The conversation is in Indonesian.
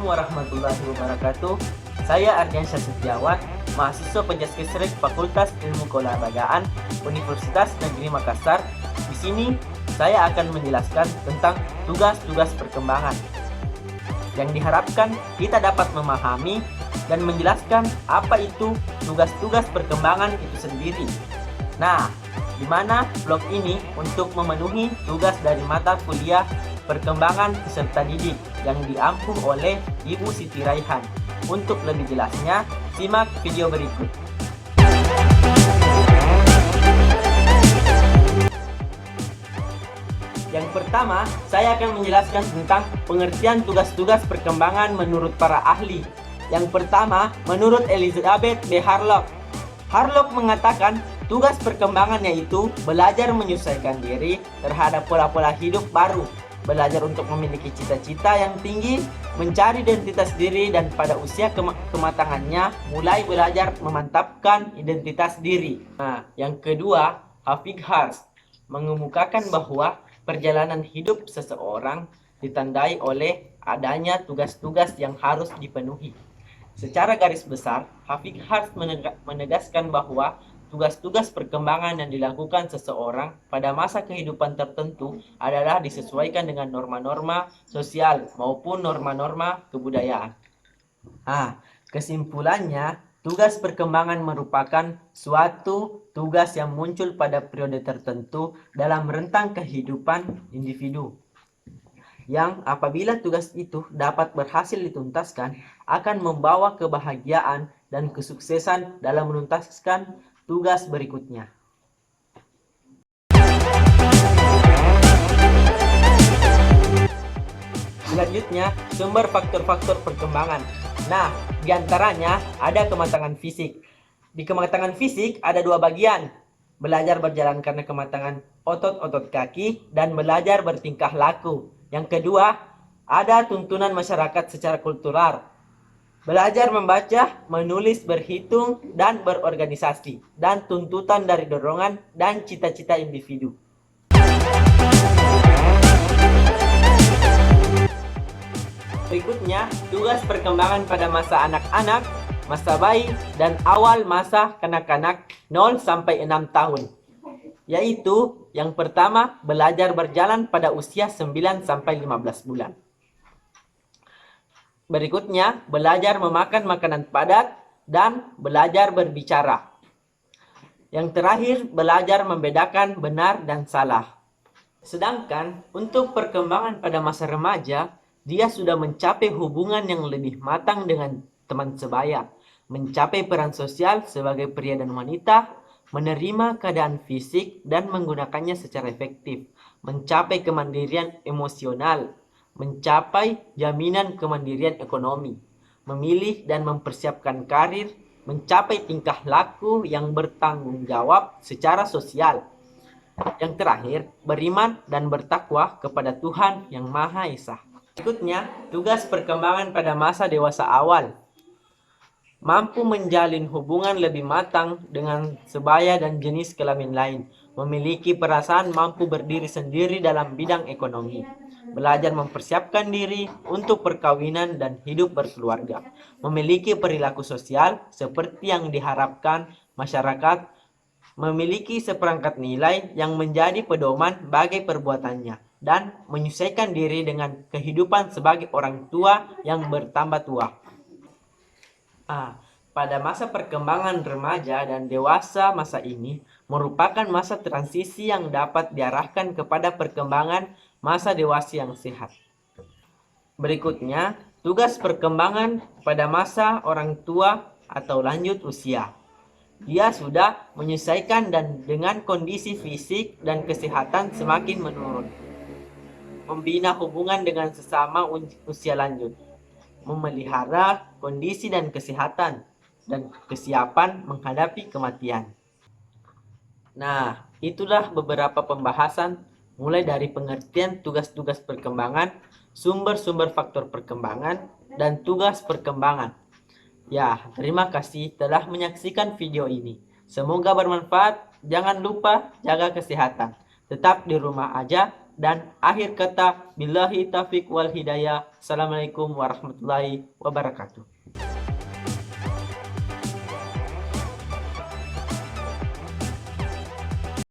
Assalamualaikum warahmatullahi wabarakatuh. Saya Ardiansyah Setiawan, mahasiswa Penjaskesrek Fakultas Ilmu Keolahragaan Universitas Negeri Makassar. Di sini saya akan menjelaskan tentang tugas-tugas perkembangan yang diharapkan kita dapat memahami dan menjelaskan apa itu tugas-tugas perkembangan itu sendiri. Nah, di mana blog ini untuk memenuhi tugas dari mata kuliah perkembangan peserta didik yang diampu oleh Ibu Siti Raihan. Untuk lebih jelasnya, simak video berikut. Yang pertama, saya akan menjelaskan tentang pengertian tugas-tugas perkembangan menurut para ahli. Yang pertama, menurut Elizabeth B. Harlock. Harlock mengatakan tugas perkembangan yaitu belajar menyesuaikan diri terhadap pola-pola hidup baru, belajar untuk memiliki cita-cita yang tinggi, mencari identitas diri, dan pada usia kematangannya mulai belajar memantapkan identitas diri. Nah, yang kedua, Hafid Hars mengemukakan bahwa perjalanan hidup seseorang ditandai oleh adanya tugas-tugas yang harus dipenuhi. Secara garis besar, Hafid Hars menegaskan bahwa tugas-tugas perkembangan yang dilakukan seseorang pada masa kehidupan tertentu adalah disesuaikan dengan norma-norma sosial maupun norma-norma kebudayaan. Kesimpulannya, tugas perkembangan merupakan suatu tugas yang muncul pada periode tertentu dalam rentang kehidupan individu, yang apabila tugas itu dapat berhasil dituntaskan akan membawa kebahagiaan dan kesuksesan dalam menuntaskan tugas berikutnya. Selanjutnya, sumber faktor-faktor perkembangan. Nah, diantaranya ada kematangan fisik. Di kematangan fisik ada dua bagian, belajar berjalan karena kematangan otot-otot kaki dan belajar bertingkah laku. Yang kedua, ada tuntunan masyarakat secara kultural, belajar membaca, menulis, berhitung, dan berorganisasi, dan tuntutan dari dorongan dan cita-cita individu. Berikutnya, tugas perkembangan pada masa anak-anak, masa bayi, dan awal masa kanak-kanak 0-6 tahun. Yaitu, yang pertama, belajar berjalan pada usia 9-15 bulan. Berikutnya, belajar memakan makanan padat dan belajar berbicara. Yang terakhir, belajar membedakan benar dan salah. Sedangkan untuk perkembangan pada masa remaja, dia sudah mencapai hubungan yang lebih matang dengan teman sebaya, mencapai peran sosial sebagai pria dan wanita, menerima keadaan fisik dan menggunakannya secara efektif, mencapai kemandirian emosional, mencapai jaminan kemandirian ekonomi, memilih dan mempersiapkan karir, mencapai tingkah laku yang bertanggung jawab secara sosial. Yang terakhir, beriman dan bertakwa kepada Tuhan yang Maha Esa. Berikutnya, tugas perkembangan pada masa dewasa awal. Mampu menjalin hubungan lebih matang dengan sebaya dan jenis kelamin lain, memiliki perasaan mampu berdiri sendiri dalam bidang ekonomi, belajar mempersiapkan diri untuk perkawinan dan hidup berkeluarga, memiliki perilaku sosial seperti yang diharapkan masyarakat, memiliki seperangkat nilai yang menjadi pedoman bagi perbuatannya, dan menyesuaikan diri dengan kehidupan sebagai orang tua yang bertambah tua. Pada masa perkembangan remaja dan dewasa, masa ini merupakan masa transisi yang dapat diarahkan kepada perkembangan masa dewasa yang sehat. Berikutnya, tugas perkembangan pada masa orang tua atau lanjut usia. Dia sudah menyesuaikan dan dengan kondisi fisik dan kesehatan semakin menurun. Membina hubungan dengan sesama usia lanjut, memelihara kondisi dan kesehatan, dan kesiapan menghadapi kematian. Nah, itulah beberapa pembahasan mulai dari pengertian tugas-tugas perkembangan, sumber-sumber faktor perkembangan, dan tugas perkembangan. Ya, terima kasih telah menyaksikan video ini. Semoga bermanfaat. Jangan lupa jaga kesehatan. Tetap di rumah aja. Dan akhir kata, billahi taufiq wal hidayah. Assalamualaikum warahmatullahi wabarakatuh.